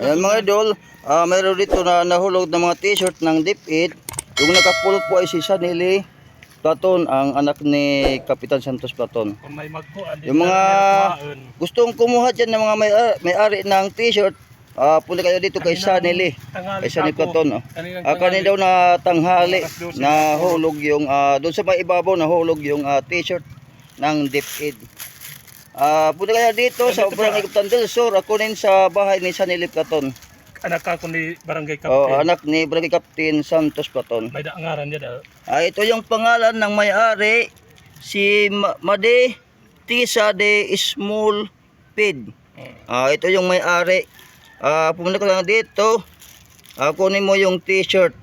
Ayan mga idol, mayroon dito na nahulog ng mga t-shirt ng DepEd. Yung nakapulot po ay si Sanili Platon, ang anak ni Kapitan Santos Platon. Kung may magkuhan, Yung mga gustong kumuha dyan ng mga may-ari ng t-shirt, punta kayo dito kay Sanili. Kay Sanili Platon. Kanin daw na tanghali na hulog yung, doon sa may ibabaw na hulog yung t-shirt ng DepEd. Punta kayo dito sa Barangay Kapitan del Sur, kunin sa bahay ni Sanili Platon. Anak ako ni Barangay Captain. Oh, anak ni Barangay Captain Santos Platon. May daangaran niya daw. Ito yung pangalan ng may-ari, si Made Tisa de Small Pid. Ito yung may-ari. Pumunta ka lang dito. Kunin mo yung t-shirt.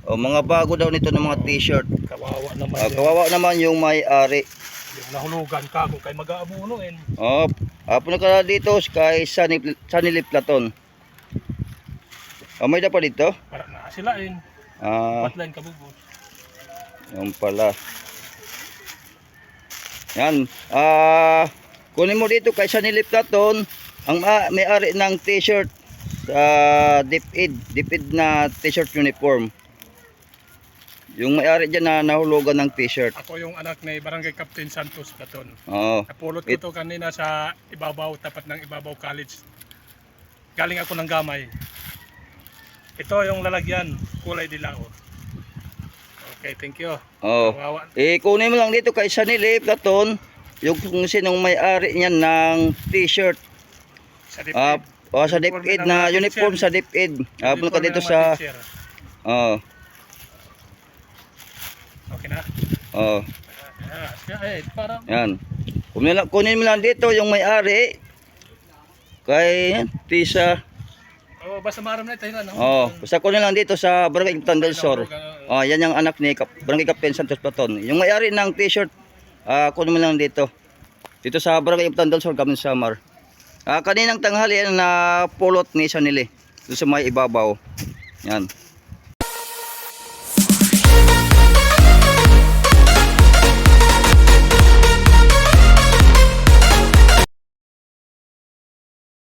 Mga bago daw nito ng mga t-shirt. Kawawa naman. Kawawa naman yung may-ari. Yung nahulugan ka kung kay mag-aabunuin. Pumunta ka lang dito kay Sanili Platon. May da pa dito? Para na silain. Patlain kabubos. Yan pala. Yan. Kunin mo dito kay Sanili Platon ang may-ari ng t-shirt DepEd na t-shirt uniform. Yung may-ari dyan na nahulugan ng t-shirt. Ako yung anak ni Barangay Captain Santos Platon. Napulot ko to kanina sa ibabaw, tapat ng Ibabaw College. Galing ako ng Gamay. Ito yung lalagyan, kulay dilaw. Okay, thank you. Kunin mo lang dito kay Sanili Platon yung kung sinong may-ari niyan ng t-shirt. Sa DepEd. Sa DepEd na uniform sa DepEd. Punta ka dito sa Okay na? Yan. Kunin mo lang dito yung may-ari kay Tisa. Basta maram na tayo na. Basta kunin lang dito sa Barangay Kapitan del Sur. Yan yung anak ni Barangay Captain Santos Platon. Yung may-ari ng t-shirt, kunin mo lang dito. Dito sa Barangay Kapitan del Sur, Gamin Samar. Kaninang tanghali na pulot ni Sanili. Doon sa may ibabaw. Yan.